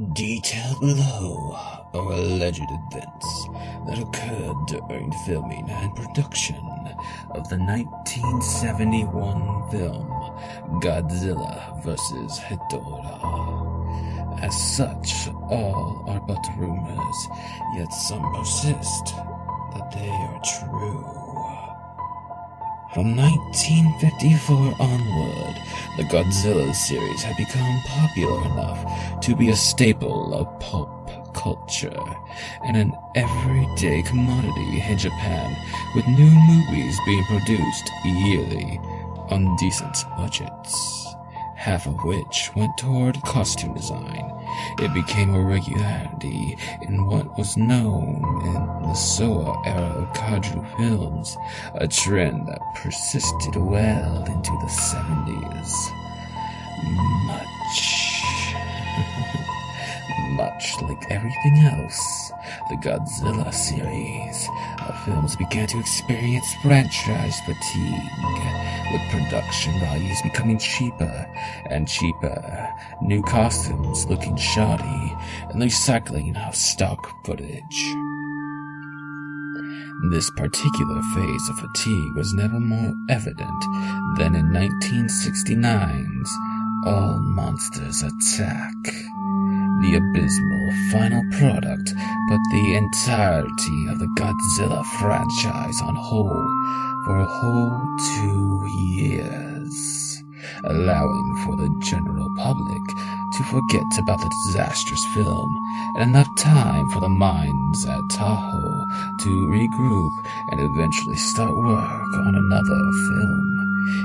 Detailed below are alleged events that occurred during filming and production of the 1971 film Godzilla vs. Ghidorah. As such, all are but rumors, yet some persist that they are true. From 1954 onward, the Godzilla series had become popular enough to be a staple of pulp culture and an everyday commodity in Japan, with new movies being produced yearly on decent budgets, half of which went toward costume design. It became a regularity in what was known in the Showa era of kaiju films, a trend that persisted well into the 70s. Much like everything else, the Godzilla series of films began to experience franchise fatigue, with production values becoming cheaper and cheaper, new costumes looking shoddy, and the recycling of stock footage. This particular phase of fatigue was never more evident than in 1969's All Monsters Attack. The abysmal final product put the entirety of the Godzilla franchise on hold for a whole 2 years, allowing for the general public to forget about the disastrous film and enough time for the minds at Tahoe to regroup and eventually start work on another film.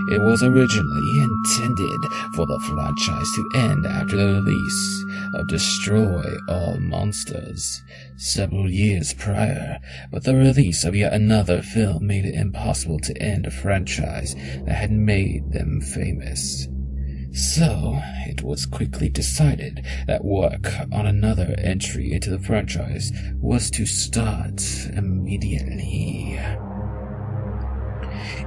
It was originally intended for the franchise to end after the release of Destroy All Monsters several years prior, but the release of yet another film made it impossible to end a franchise that had made them famous. So, it was quickly decided that work on another entry into the franchise was to start immediately.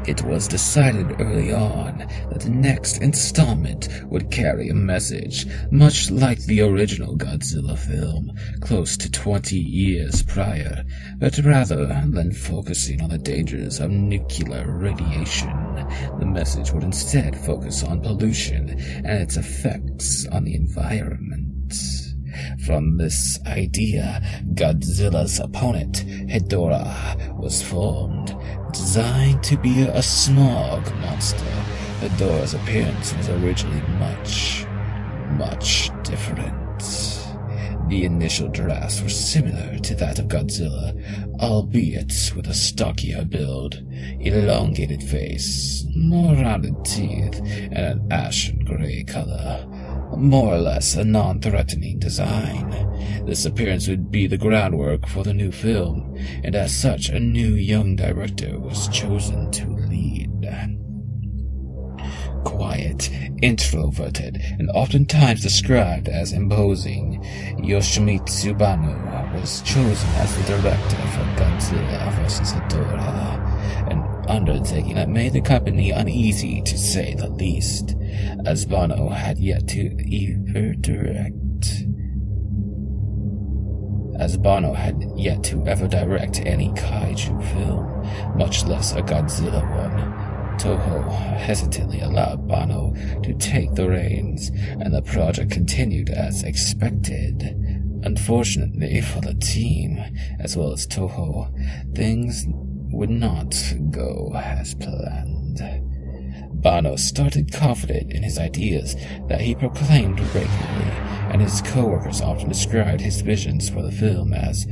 It was decided early on that the next installment would carry a message much like the original Godzilla film, close to 20 years prior, but rather than focusing on the dangers of nuclear radiation, the message would instead focus on pollution and its effects on the environment. From this idea, Godzilla's opponent, Ghidorah, was formed, designed to be a smog monster. Ghidorah's appearance was originally much different. The initial drafts were similar to that of Godzilla, albeit with a stockier build, elongated face, more rounded teeth, and an ashen gray color. More or less a non-threatening design. This appearance would be the groundwork for the new film, and as such a new young director was chosen to lead. Quiet, introverted, and oftentimes described as imposing, Yoshimitsu Banno was chosen as the director for Godzilla vs. Ghidorah, an undertaking that made the company uneasy to say the least, as Banno had yet to ever direct any kaiju film, much less a Godzilla one. Toho hesitantly allowed Banno to take the reins, and the project continued as expected. Unfortunately for the team, as well as Toho, things would not go as planned. Banno started confident in his ideas that he proclaimed regularly, and his co-workers often described his visions for the film as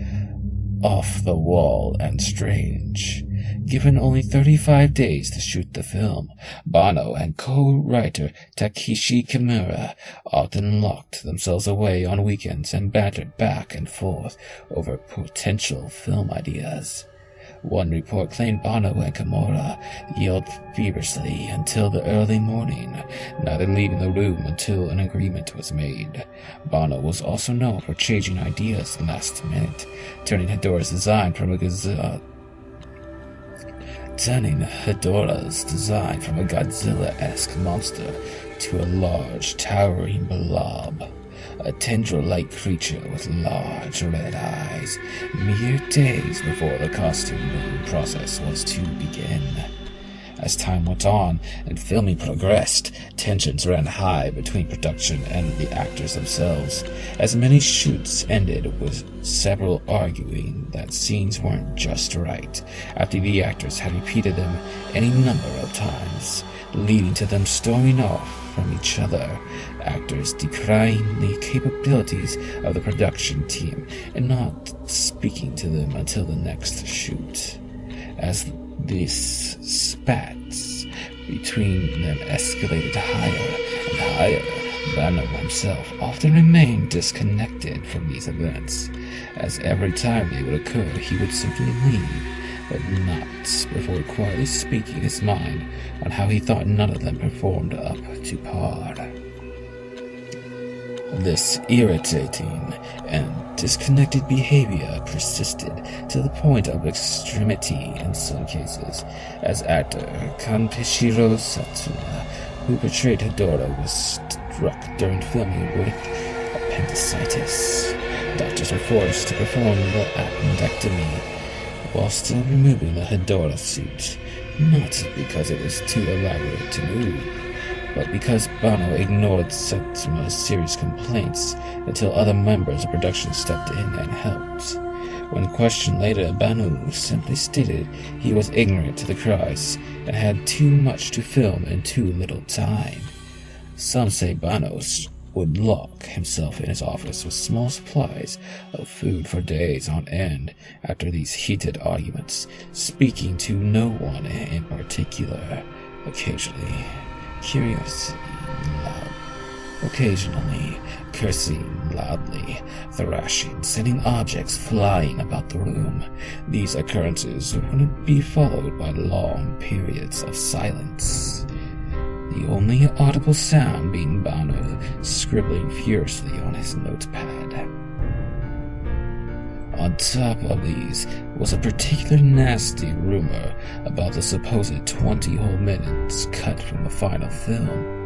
off the wall and strange. Given only 35 days to shoot the film, Banno and co-writer Takeshi Kimura often locked themselves away on weekends and bantered back and forth over potential film ideas. One report claimed Banno and Kimura yelled feverishly until the early morning, neither leaving the room until an agreement was made. Banno was also known for changing ideas last minute, turning Ghidorah's design from a Godzilla-esque monster to a large, towering blob, a tendril-like creature with large red eyes, mere days before the costume making process was to begin. As time went on and filming progressed, tensions ran high between production and the actors themselves, as many shoots ended with several arguing that scenes weren't just right, after the actors had repeated them any number of times, leading to them storming off from each other, actors decrying the capabilities of the production team and not speaking to them until the next shoot. As these spats between them escalated higher and higher, Banno himself often remained disconnected from these events, as every time they would occur he would simply leave, but not before quietly speaking his mind on how he thought none of them performed up to par. This irritating and disconnected behavior persisted to the point of extremity in some cases, as actor Kanpishiro Satsuma, who portrayed Hedora, was struck during filming with appendicitis. Doctors were forced to perform the appendectomy while still removing the Hedora suit, not because it was too elaborate to move, but because Banno ignored Satsuma's serious complaints until other members of production stepped in and helped. When questioned later, Banno simply stated he was ignorant to the cries and had too much to film in too little time. Some say Banno would lock himself in his office with small supplies of food for days on end after these heated arguments, speaking to no one in particular, occasionally cursing loudly, thrashing, sending objects flying about the room. These occurrences wouldn't be followed by long periods of silence, the only audible sound being Banno scribbling furiously on his notepad. On top of these was a particularly nasty rumor about the supposed 20 whole minutes cut from the final film.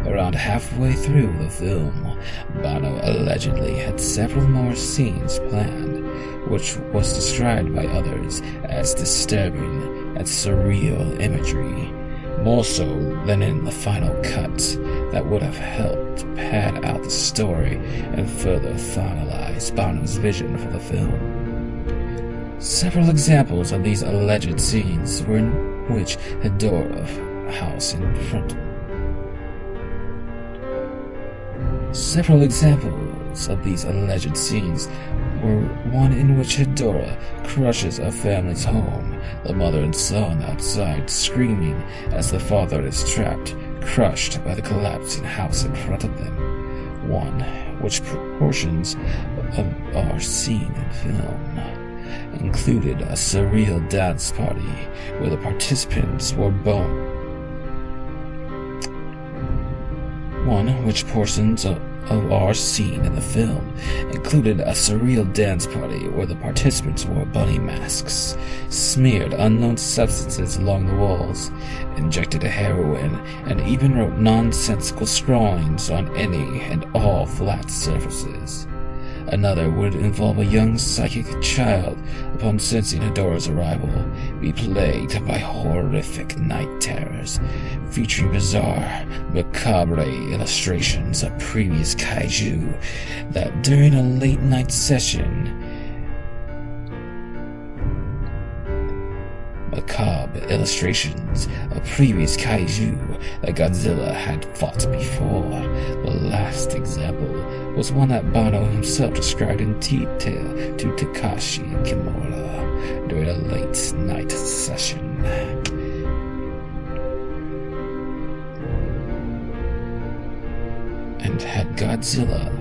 Around halfway through the film, Banno allegedly had several more scenes planned, which was described by others as disturbing and surreal imagery, more so than in the final cut that would have helped pad out the story and further finalize Banno's vision for the film. Several examples of these alleged scenes were in which Hedora's house in front. Several examples of these alleged scenes were one in which Hedora crushes a family's home, the mother and son outside screaming as the father is trapped, crushed by the collapsing house in front of them. One which portions of our scene in film included a surreal dance party where the participants were One which portions of our scene in the film included a surreal dance party where the participants wore bunny masks, smeared unknown substances along the walls, injected heroin, and even wrote nonsensical scrawlings on any and all flat surfaces. Another would involve a young psychic child, upon sensing Hedora's arrival, be plagued by horrific night terrors, featuring bizarre, macabre illustrations of previous kaiju that during a late-night session, that Godzilla had fought before. The last example was one that Banno himself described in detail to Takashi Kimura during a late-night session. And had Godzilla.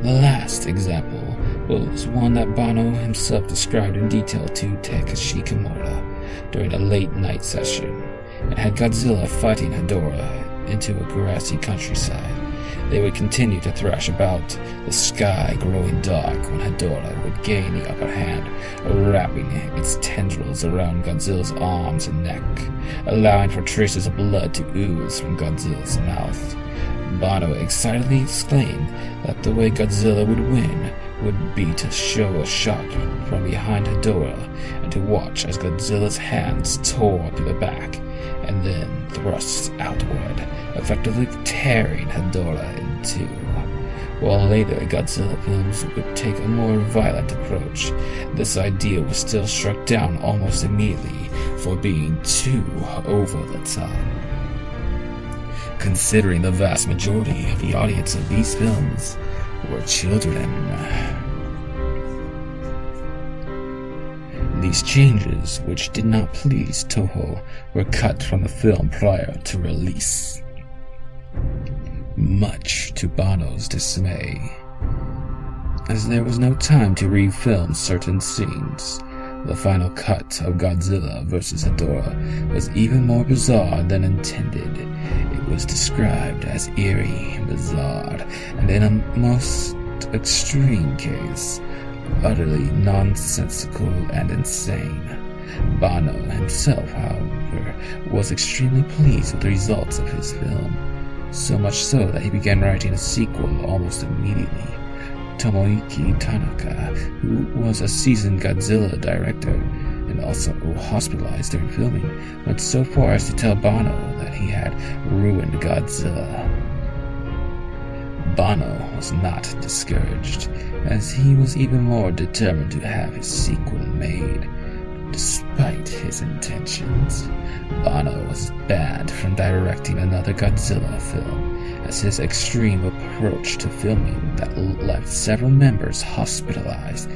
The last example was one that Banno himself described in detail to Takashi Kimura during a late-night session, and had Godzilla fighting Hedora into a grassy countryside. They would continue to thrash about, the sky growing dark when Hedora would gain the upper hand, wrapping its tendrils around Godzilla's arms and neck, allowing for traces of blood to ooze from Godzilla's mouth. Banno excitedly exclaimed that the way Godzilla would win would be to show a shot from behind Hedorah and to watch as Godzilla's hands tore through the back and then thrust outward, effectively tearing Hedorah in two. While later Godzilla films would take a more violent approach, this idea was still struck down almost immediately for being too over the top. Considering the vast majority of the audience of these films were children, these changes, which did not please Toho, were cut from the film prior to release, much to Banno's dismay. As there was no time to refilm certain scenes, the final cut of Godzilla vs. Hedorah was even more bizarre than intended. It was described as eerie, bizarre, and in a most extreme case, utterly nonsensical and insane. Banno himself, however, was extremely pleased with the results of his film, so much so that he began writing a sequel almost immediately. Tomoyuki Tanaka, who was a seasoned Godzilla director and also hospitalized during filming, went so far as to tell Banno that he had ruined Godzilla. Banno was not discouraged, as he was even more determined to have his sequel made. Despite his intentions, Banno was banned from directing another Godzilla film, as his extreme approach to filming that left several members hospitalized,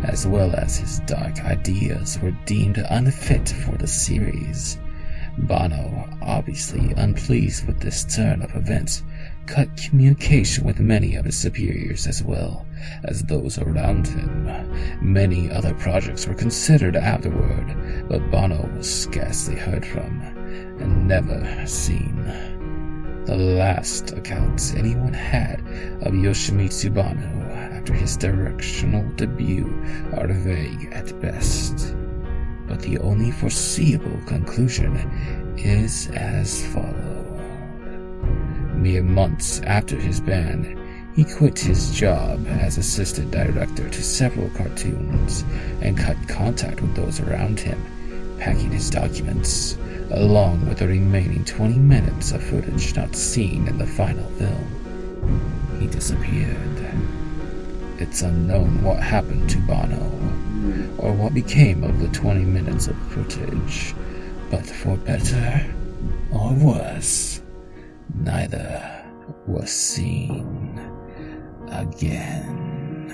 as well as his dark ideas, were deemed unfit for the series. Banno, obviously unpleased with this turn of events, cut communication with many of his superiors as well as those around him. Many other projects were considered afterward, but Banno was scarcely heard from and never seen. The last account anyone had of Yoshimitsu Banno after his directional debut are vague at best, but the only foreseeable conclusion is as follows. Mere months after his ban, he quit his job as assistant director to several cartoons and cut contact with those around him, packing his documents, along with the remaining 20 minutes of footage not seen in the final film. He disappeared. It's unknown what happened to Banno, or what became of the 20 minutes of footage, but for better or worse, neither was seen again.